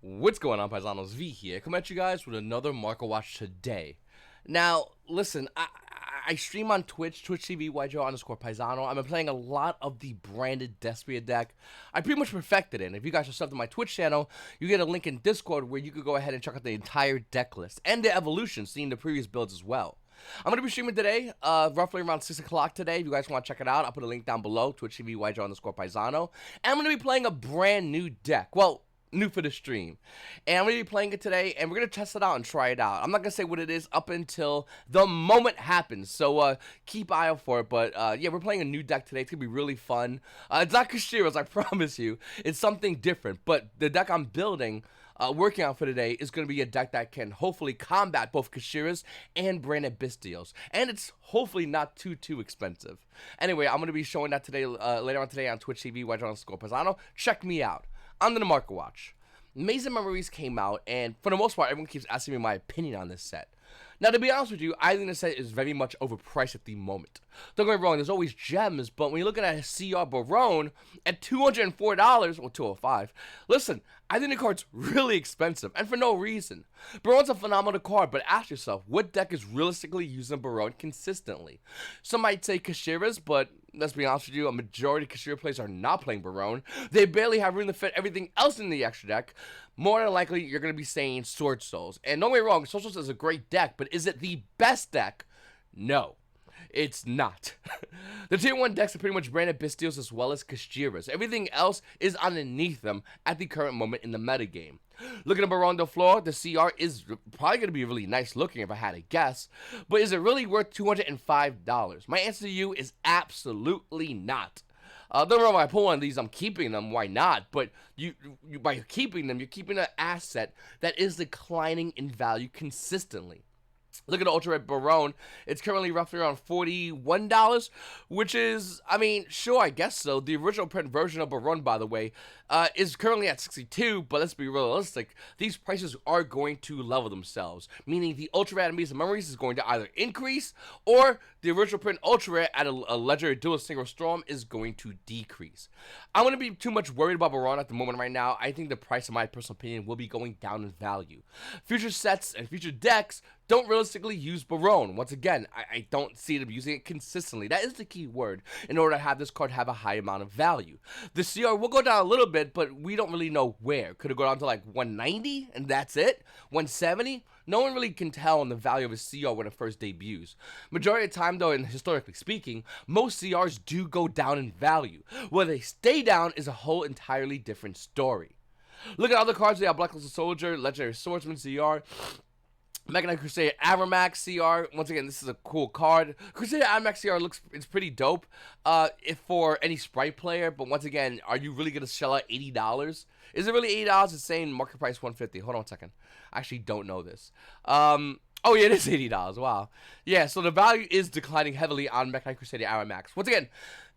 What's going on, Paisanos? V here, coming at you guys with another Market Watch today. Now, listen, I stream on Twitch TV, YuGiOh_Paisano. I've been playing a lot of the branded Despia deck. I pretty much perfected it. And if you guys are subbed to my Twitch channel, you get a link in Discord where you could go ahead and check out the entire deck list and the evolution, seeing the previous builds as well. I'm going to be streaming today, roughly around 6 o'clock today. If you guys want to check it out, I'll put a link down below, Twitch TV, YuGiOh_Paisano. And I'm going to be playing a brand new deck. Well, new for the stream, and I'm going to be playing it today, and we're going to test it out and try it out. I'm not going to say what it is up until the moment happens, so keep eye out for it. But yeah, we're playing a new deck today. It's going to be really fun. It's not Kashiras, I promise you. It's something different, but the deck I'm building, working on for today, is going to be a deck that can hopefully combat both Kashiras and branded Bystials, and it's hopefully not too expensive. Anyway, I'm going to be showing that today, later on today on Twitch TV, YuGiOh_Paisano. Check me out. On the Market Watch, Maids and Memories came out, and for the most part, everyone keeps asking me my opinion on this set. Now, to be honest with you, I think the set is very much overpriced at the moment. Don't get me wrong, there's always gems, but when you're looking at a CR Barone at $204, or $205, listen, I think the card's really expensive, and for no reason. Barone's a phenomenal card, but ask yourself, what deck is realistically using Barone consistently? Some might say Kashiras, but let's be honest with you, a majority of Kashira players are not playing Barone. They barely have room to fit everything else in the extra deck. More than likely, you're going to be saying Sword Souls. And don't get me wrong, Sword Souls is a great deck, but is it the best deck? No. It's not. The tier 1 decks are pretty much branded Bystials as well as Kashiras. Everything else is underneath them at the current moment in the metagame. Looking at Barone de Flor, the CR is probably going to be really nice looking if I had to guess, but is it really worth $205? My answer to you is absolutely not. Don't remember if I pull one of these, I'm keeping them, why not? But you by keeping them, you're keeping an asset that is declining in value consistently. Look at the Ultra Red Barone. It's currently roughly around $41, which is, I mean, sure, I guess so. The original print version of Barone, by the way, is currently at $62, but let's be realistic. These prices are going to level themselves, meaning the Ultra Red Maids and Memories is going to either increase, or the original print Ultra Red at a Legendary Duelist Single Storm is going to decrease. I wouldn't be too much worried about Barone at the moment right now. I think the price, in my personal opinion, will be going down in value. Future sets and future decks don't realistically use Barone. Once again, I don't see them using it consistently. That is the key word in order to have this card have a high amount of value. The CR will go down a little bit, but we don't really know where. Could it go down to like 190 and that's it? 170? No one really can tell on the value of a CR when it first debuts. Majority of the time though, and historically speaking, most CRs do go down in value. Whether they stay down is a whole entirely different story. Look at other cards. We have Blacklisted Soldier, Legendary Swordsman CR, Mega Knight Crusader Avramax CR. Once again, this is a cool card. Crusader Avramax CR it's pretty dope if for any Sprite player, but once again, are you really going to shell out $80? Is it really $80? It's saying market price $150. Hold on a second. I actually don't know this. Oh yeah, it is $80. Wow. Yeah, so the value is declining heavily on Mega Knight Crusader Avramax. Once again,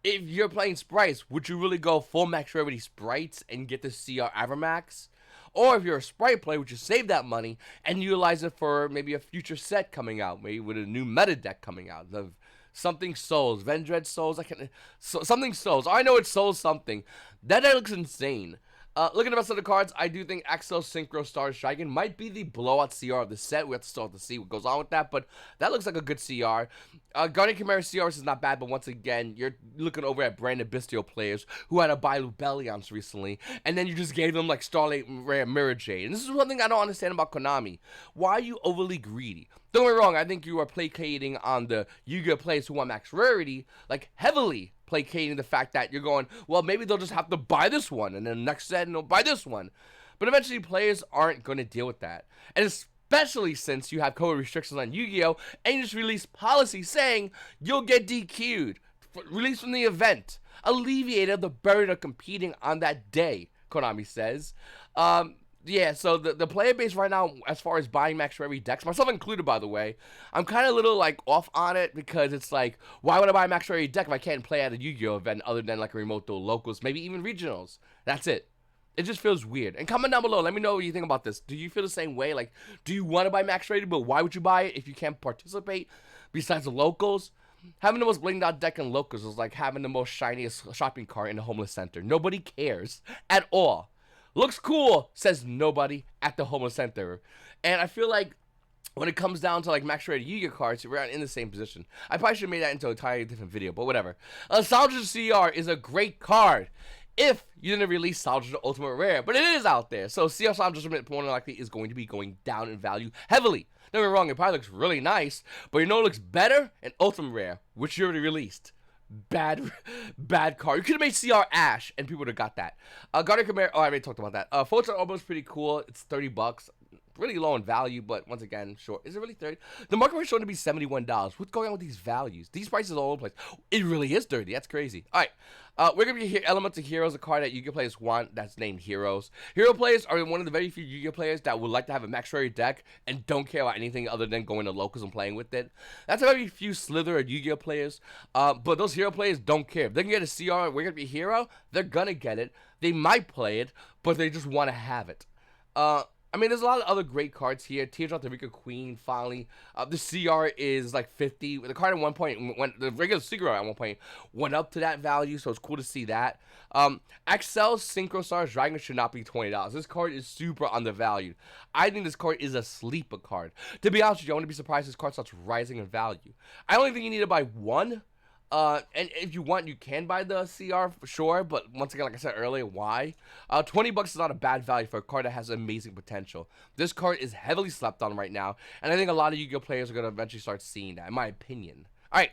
if you're playing Sprites, would you really go full max rarity Sprites and get the CR Avramax? Or if you're a Sprite player, would you save that money and utilize it for maybe a future set coming out, maybe with a new meta deck coming out, of something Souls, Vendread Souls, something Souls. I know it's Souls something. That deck looks insane. Look at the rest of the cards. I do think Axel Synchro Stars Dragon might be the blowout CR of the set. We have to still have to see what goes on with that, but that looks like a good CR. Guardian Chimera CRs is not bad, but once again, you're looking over at branded Bystial players who had to buy Lubellions recently, and then you just gave them like Starlight, Rare, Mirror Jade. And this is one thing I don't understand about Konami. Why are you overly greedy? Don't get me wrong, I think you are placating on the Yu-Gi-Oh players who want max rarity, like heavily placating the fact that you're going, well, maybe they'll just have to buy this one, and then the next set, and they'll buy this one. But eventually, players aren't going to deal with that. And especially since you have code restrictions on Yu-Gi-Oh! And you just released policy saying you'll get DQ'd, released from the event, alleviated the burden of competing on that day, Konami says. Yeah, so the player base right now, as far as buying max rarity decks, myself included, by the way, I'm kind of a little, like, off on it, because it's like, why would I buy a max rarity deck if I can't play at a Yu-Gi-Oh event other than, like, a remote duel locals, maybe even regionals? That's it. It just feels weird. And comment down below, let me know what you think about this. Do you feel the same way? Like, do you want to buy max rated, but why would you buy it if you can't participate besides the locals? Having the most blinged out deck in locals is like having the most shiniest shopping cart in the homeless center. Nobody cares at all. Looks cool, says nobody at the Home Center. And I feel like when it comes down to like max rated Yu-Gi-Oh cards, we're in the same position. I probably should have made that into a entirely different video, but whatever. Nostalgia CR is a great card if you didn't release Nostalgia Ultimate Rare, but it is out there. So CR Nostalgia more than likely is going to be going down in value heavily. Don't get me wrong, it probably looks really nice, but you know what looks better? An Ultimate Rare, which you already released. Bad card. You could have made CR Ash, and people would have got that. Guardian Chimera, I already talked about that. Photon Hypernova is pretty cool. It's $30. Really low in value, but once again, short. Is it really 30? The market rate is showing to be $71. What's going on with these values? These prices all over the place. It really is 30. That's crazy. All right. We're going to be here. Elements of Heroes, a card that Yu-Gi-Oh players want that's named Heroes. Hero players are one of the very few Yu-Gi-Oh players that would like to have a max rare deck and don't care about anything other than going to locals and playing with it. That's a very few slither of Yu-Gi-Oh players. But those Hero players don't care. If they can get a CR, we're going to be Hero, they're going to get it. They might play it, but they just want to have it. I mean, there's a lot of other great cards here. Teardrop the Rika Queen, finally. The CR is like 50. The card at one point, the regular CR at one point went up to that value, so it's cool to see that. Axel Synchro Stars Dragon should not be $20. This card is super undervalued. I think this card is a sleeper card. To be honest with you, I wouldn't be surprised if this card starts rising in value. I only think you need to buy one. And if you want, you can buy the CR for sure, but once again, like I said earlier, why? $20 is not a bad value for a card that has amazing potential. This card is heavily slept on right now, and I think a lot of Yu-Gi-Oh players are going to eventually start seeing that, in my opinion. Alright.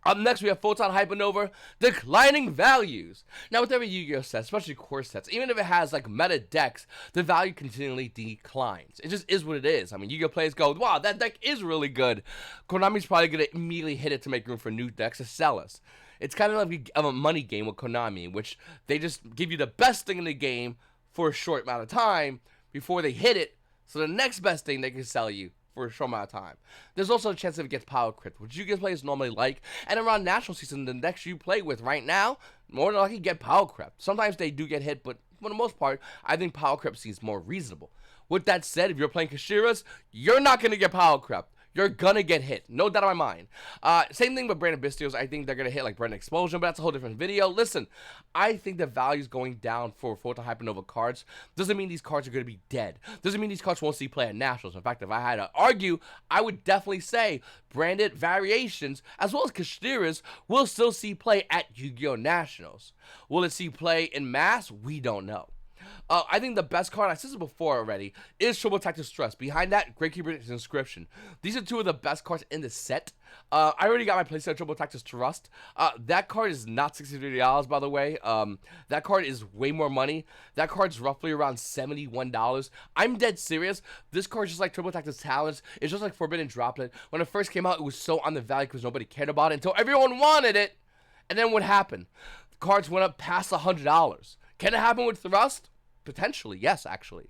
Up next, we have Photon Hypernova, declining values. Now, with every Yu-Gi-Oh set, especially core sets, even if it has like meta decks, the value continually declines. It just is what it is. I mean, Yu-Gi-Oh players go, wow, that deck is really good. Konami's probably going to immediately hit it to make room for new decks to sell us. It's kind of like a money game with Konami, in which they just give you the best thing in the game for a short amount of time before they hit it, so the next best thing they can sell you for a short amount of time. There's also a chance that it gets power crept, which Yu-Gi-Oh players normally like, and around national season, the decks you play with right now, more than likely get power crept. Sometimes they do get hit, but for the most part, I think power crept seems more reasonable. With that said, if you're playing Kashiras, you're not going to get power crept. You're gonna get hit. No doubt in my mind. Same thing with Brandon Bistios. I think they're gonna hit like Brandon Explosion, but that's a whole different video. Listen, I think the value's going down for Photon Hypernova cards. Doesn't mean these cards are gonna be dead. Doesn't mean these cards won't see play at Nationals. In fact, if I had to argue, I would definitely say branded variations, as well as Kashiras, will still see play at Yu-Gi-Oh! Nationals. Will it see play in mass? We don't know. I think the best card, I said this before already, is Triple Tactics Trust. Behind that, Great Keeper's Inscription. These are two of the best cards in the set. I already got my playset of Triple Tactics Trust. That card is not $63, by the way. That card is way more money. That card's roughly around $71. I'm dead serious. This card's just like Triple Tactics Talents. It's just like Forbidden Droplet. When it first came out, it was so undervalued because nobody cared about it until everyone wanted it. And then what happened? The cards went up past $100. Can it happen with Thrust? Potentially, yes, actually.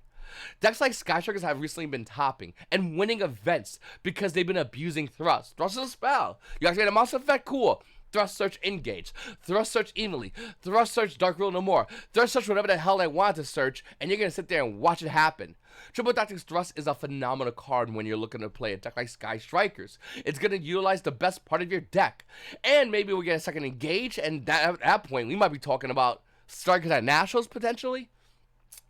Decks like Skystrikers have recently been topping and winning events because they've been abusing Thrust. Thrust is a spell. You activate a monster effect, cool. Thrust Search Engage. Thrust Search Evenly. Thrust Search Dark Rule No More. Thrust Search whatever the hell they want to search, and you're going to sit there and watch it happen. Triple Tactics Thrust is a phenomenal card when you're looking to play a deck like Sky Strikers. It's going to utilize the best part of your deck. And maybe we'll get a second Engage, and at that point, we might be talking about Strikers at Nationals, potentially.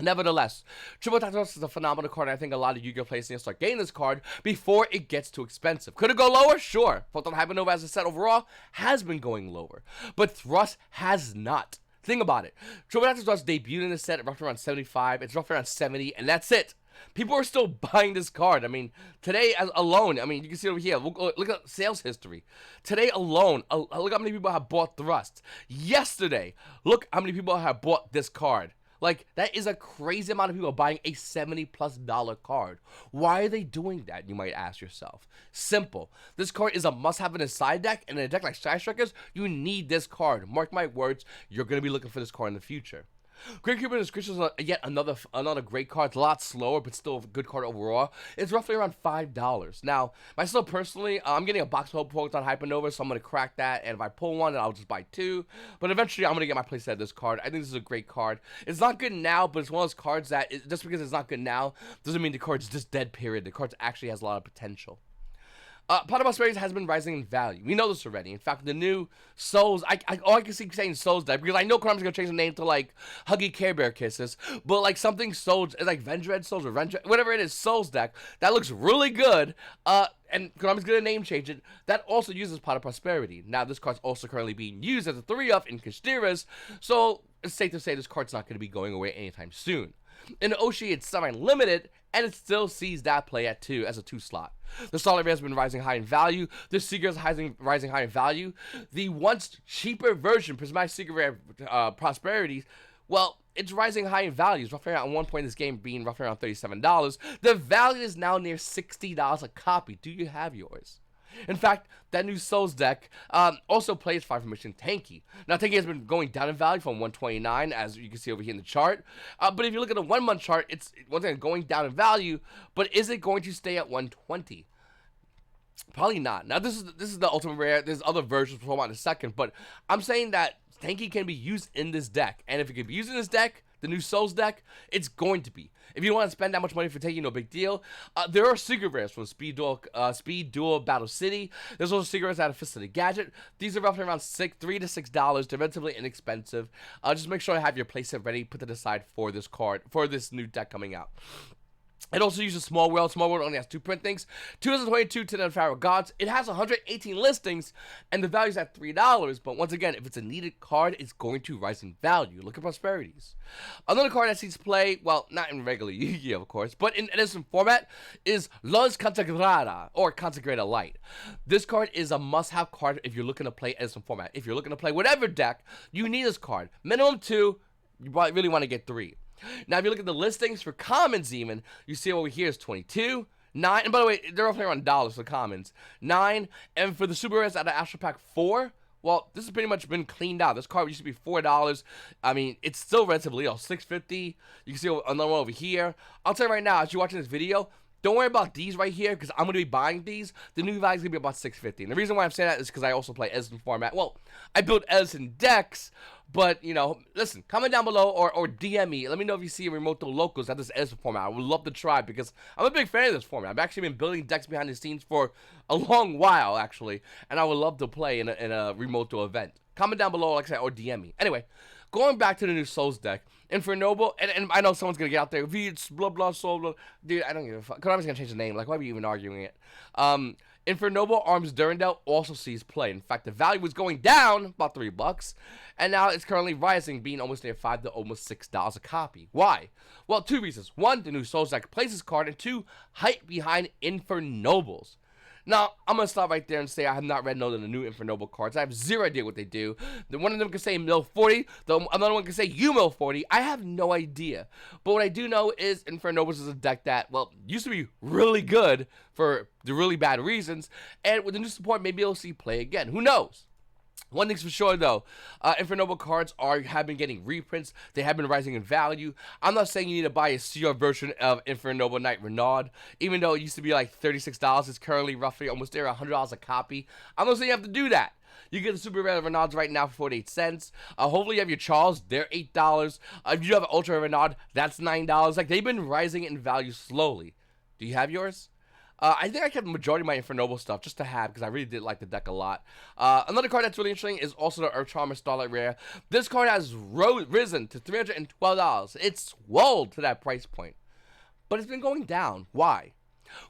Nevertheless, Triple Tactics is a phenomenal card, and I think a lot of Yu-Gi-Oh players need to start getting this card before it gets too expensive. Could it go lower? Sure. Photon Hypernova as a set overall has been going lower, but Thrust has not. Think about it. Triple Tactics Thrust debuted in the set at roughly around 75. It's roughly around 70, and that's it. People are still buying this card. I mean, today alone, I mean, you can see over here, look at sales history. Today alone, look how many people have bought Thrust. Yesterday, look how many people have bought this card. Like, that is a crazy amount of people buying a $70+ card. Why are they doing that, you might ask yourself? Simple. This card is a must-have in a side deck, and in a deck like Sky Strikers, you need this card. Mark my words, you're going to be looking for this card in the future. Great Keeper's Inscription is yet another great card. It's a lot slower, but still a good card overall. It's roughly around $5. Now, myself personally, I'm getting a box of Photon Hypernova, so I'm going to crack that. And if I pull one, then I'll just buy two. But eventually, I'm going to get my playset of this card. I think this is a great card. It's not good now, but it's one of those cards that, just because it's not good now, doesn't mean the card's just dead, period. The card actually has a lot of potential. Pot of Prosperities has been rising in value. We know this already. In fact, the new Souls, I can keep saying Souls deck because I know Konami's gonna change the name to like Huggy Care Bear Kisses, but like something Souls, like Vendread Souls or Vendread, whatever it is, Souls deck that looks really good. And Konami's gonna name change it. That also uses Pot of Prosperity. Now this card's also currently being used as a 3-up in Kashtira's, so it's safe to say this card's not gonna be going away anytime soon. In Oshi, it's semi-limited, and it still sees that play at 2 as a 2 slot. The Starlight has been rising high in value. The Seeker is rising high in value. The once cheaper version, Prismatic Seeker Rare Prosperities, well, it's rising high in value. It's roughly around, at one point in this game being roughly around $37. The value is now near $60 a copy. Do you have yours? In fact, that new Souls deck also plays 5 Mission Tanky. Now, Tanky has been going down in value from 129, as you can see over here in the chart. But if you look at the 1-month chart, it's once again going down in value. But is it going to stay at 120? Probably not. Now, this is the ultimate rare. There's other versions we'll talk about in a second. But I'm saying that Tanky can be used in this deck. And if it can be used in this deck, the new Souls deck, it's going to be. If you don't want to spend that much money for Tanky, no big deal. There are secret rares from Speed Duel Battle City. There's also secret rares out of Fist of the Gadget. These are roughly around $3 to $6. They're relatively inexpensive. Just make sure you have your playset ready, put it aside for this card, for this new deck coming out. It also uses Small World. Small World only has 2 printings. 2022 to the Pharaoh Gods. It has 118 listings, and the value's at $3. But once again, if it's a needed card, it's going to rise in value. Look at Prosperities. Another card that sees play, well, not in regular Yu-Gi-Oh, of course, but in innocent format, is Luz Consagrada, or Consecrated Light. This card is a must-have card if you're looking to play innocent format. If you're looking to play whatever deck, you need this card. Minimum 2, you probably really want to get 3. Now, if you look at the listings for commons even, you see over here is 22, 9, and by the way, they're roughly around $1 for commons, 9, and for the super rares out of Astro Pack 4, well, this has pretty much been cleaned out. This card used to be $4. I mean, it's still relatively low, $6.50. You can see another one over here. I'll tell you right now, as you're watching this video, don't worry about these right here, because I'm going to be buying these. The new value is going to be about $6.50. And the reason why I'm saying that is because I also play Edison format. Well, I build Edison decks, but, you know, listen, comment down below or DM me. Let me know if you see remote locals at this Edison format. I would love to try, because I'm a big fan of this format. I've actually been building decks behind the scenes for a long while, actually, and I would love to play in a remote event. Comment down below, like I said, or DM me. Anyway, going back to the new Souls deck, Infernobyl, and I know someone's gonna get out there, it's blah blah soul blah. Dude, I don't give a fuck. Konami's gonna change the name. Like, why are we even arguing it? Infernobyl Arms Durandal also sees play. In fact, the value was going down about $3, and now it's currently rising, being almost near $5 to almost $6 a copy. Why? Well, 2 reasons. 1, the new Souls deck plays this card, and 2, hype behind Infernobyls. Now, I'm going to stop right there and say I have not read none of the new Infernobyl cards. I have zero idea what they do. One of them can say Mill 40. Another one can say Mill 40. I have no idea. But what I do know is Infernobyl is a deck that, well, used to be really good for the really bad reasons. And with the new support, maybe you'll see play again. Who knows? One thing's for sure, though, Infernobyl cards have been getting reprints. They have been rising in value. I'm not saying you need to buy a CR version of Infernobyl Knight Renaud. Even though it used to be like $36, it's currently roughly almost there, $100 a copy. I'm not saying you have to do that. You get the super rare Renauds right now for 48 cents. Hopefully you have your Charles, they're $8. If you have an Ultra Renaud, that's $9. Like, they've been rising in value slowly. Do you have yours? I think I kept the majority of my Infernobyl stuff just to have, because I really did like the deck a lot. Another card that's really interesting is also the Earth Charmer Starlight Rare. This card has risen to $312. It's swelled to that price point. But it's been going down. Why?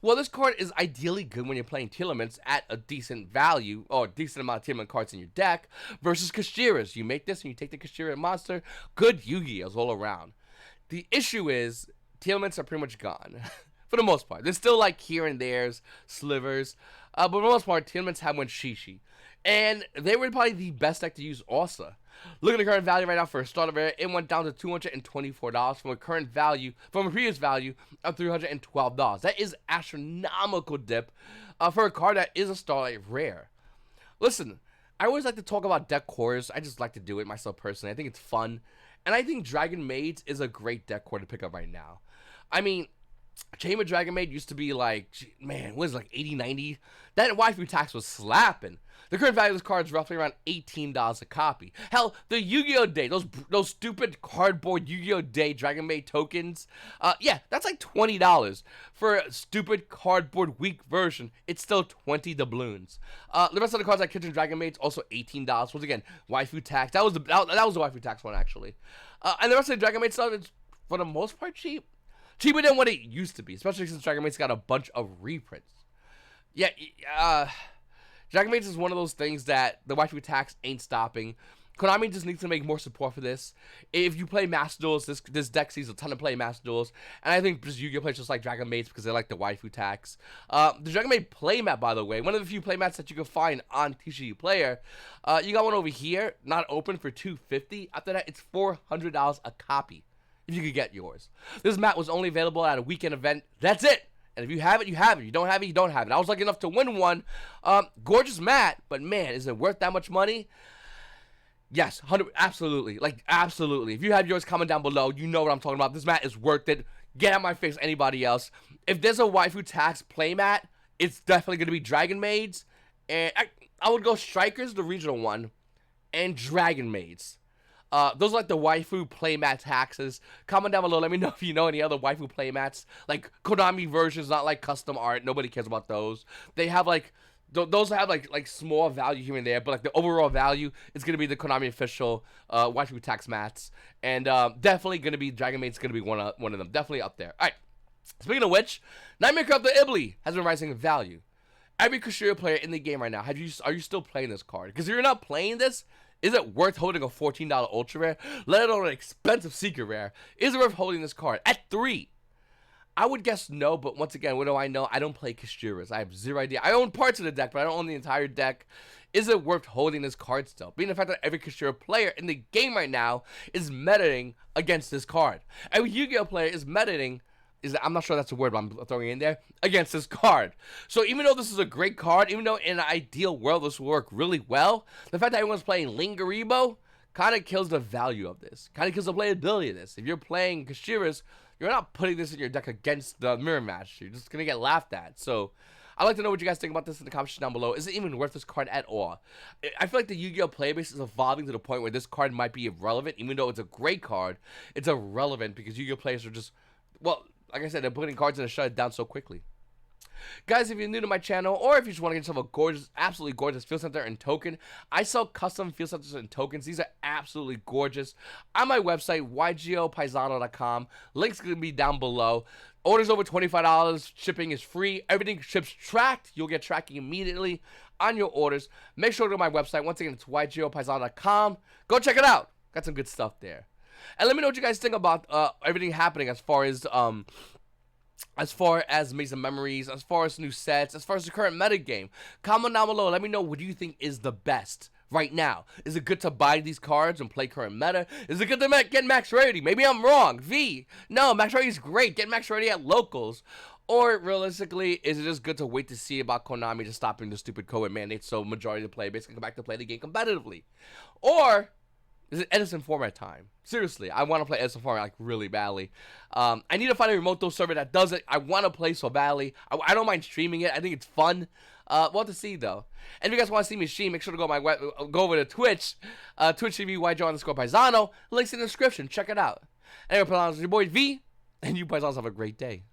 Well, this card is ideally good when you're playing Telements at a decent value, or a decent amount of Telement cards in your deck, versus Kashtira's. You make this and you take the Kashtira monster, good Yu-Gi-Ohs all around. The issue is, Telements are pretty much gone. For the most part. There's still like here and there's slivers. But for the most part, Telements have went Shishi. And they were probably the best deck to use also. Look at the current value right now for a starter rare. It went down to $224 from a previous value of $312. That is astronomical dip for a card that is a Starlight rare. Listen, I always like to talk about deck cores. I just like to do it myself personally. I think it's fun. And I think Dragon Maids is a great deck core to pick up right now. I mean, Chamber Dragon Maid used to be like, man, what is it, like 80, 90? That waifu tax was slapping. The current value of this card is roughly around $18 a copy. Hell, the Yu-Gi-Oh! Day, those stupid cardboard Yu-Gi-Oh! Day Dragon Maid tokens, yeah, that's like $20. For a stupid cardboard weak version, it's still 20 doubloons. The rest of the cards like Kitchen Dragon Maids, also $18. Once again, waifu tax. That was the waifu tax one, actually. And the rest of the Dragon Maid stuff is, for the most part, cheap. Cheaper than what it used to be, especially since Dragon Maid's got a bunch of reprints. Yeah, Dragon Maids is one of those things that the waifu tax ain't stopping. Konami just needs to make more support for this. If you play Master Duels, this deck sees a ton of play Master Duels, and I think just Yu-Gi-Oh! Plays just like Dragon Maids because they like the waifu tax. The Dragon Maid playmat, by the way, one of the few playmats that you can find on TCG Player. You got one over here, not open, for $250. After that, it's $400 a copy if you could get yours. This mat was only available at a weekend event. That's it. And if you have it, you have it. If you don't have it, you don't have it. I was lucky enough to win one. Gorgeous mat, but man, is it worth that much money? Yes, absolutely. Like, absolutely. If you have yours, comment down below. You know what I'm talking about. This mat is worth it. Get out my face, anybody else. If there's a waifu tax playmat, it's definitely going to be Dragon Maids. And I would go Strikers, the regional one, and Dragon Maids. Those are like the waifu playmat taxes. Comment down below. Let me know if you know any other waifu playmats. Like Konami versions, not like custom art. Nobody cares about those. They have like, those have like small value here and there, but like the overall value is going to be the Konami official waifu tax mats. And definitely going to be, Dragon Maid's going to be one of them. Definitely up there. Alright. Speaking of which, Nightmare Crafter Ibli has been rising in value. Every Kushiro player in the game right now, are you still playing this card? Because if you're not playing this, is it worth holding a $14 Ultra Rare, let alone an expensive Secret Rare? Is it worth holding this card? At 3, I would guess no, but once again, what do I know? I don't play Kushiras. I have zero idea. I own parts of the deck, but I don't own the entire deck. Is it worth holding this card still? Being the fact that every Kushiro player in the game right now is metaing against this card. Every Yu-Gi-Oh! Player is metaing, I'm not sure that's a word, but I'm throwing it in there, against this card. So even though this is a great card, even though in an ideal world this will work really well, the fact that everyone's playing Lingaribo kind of kills the value of this. Kind of kills the playability of this. If you're playing Kushiras, you're not putting this in your deck against the mirror match. You're just going to get laughed at. So I'd like to know what you guys think about this in the comments down below. Is it even worth this card at all? I feel like the Yu-Gi-Oh! Playbase is evolving to the point where this card might be irrelevant. Even though it's a great card, it's irrelevant because Yu-Gi-Oh! Players are just, well, like I said, they're putting cards in and shut it down so quickly. Guys, if you're new to my channel, or if you just want to get yourself a gorgeous, absolutely gorgeous field center and token, I sell custom field centers and tokens. These are absolutely gorgeous. On my website, YuGiOH YGOPaisano.com. Link's going to be down below. Orders over $25. Shipping is free. Everything ships tracked. You'll get tracking immediately on your orders. Make sure to go to my website. Once again, it's YuGiOHPaisano.com. Go check it out. Got some good stuff there. And let me know what you guys think about everything happening as far as Maids and Memories, as far as new sets, as far as the current meta game. Comment down below. Let me know what do you think is the best right now. Is it good to buy these cards and play current meta? Is it good to get max rarity? Maybe I'm wrong. V. No, max rarity is great. Get max rarity at locals. Or realistically, is it just good to wait to see about Konami just stopping the stupid COVID mandates so majority of the play basically come back to play the game competitively? Or is it Edison format time? Seriously, I want to play Edison format like really badly. I need to find a remote duel server that does it. I want to play so badly. I don't mind streaming it. I think it's fun. We'll have to see though. And if you guys want to see me stream, make sure to go over to Twitch, Twitch TV YuGiOH YGOPaisano. Links in the description. Check it out. Anyway, it's your boy V, and you Paisanos have a great day.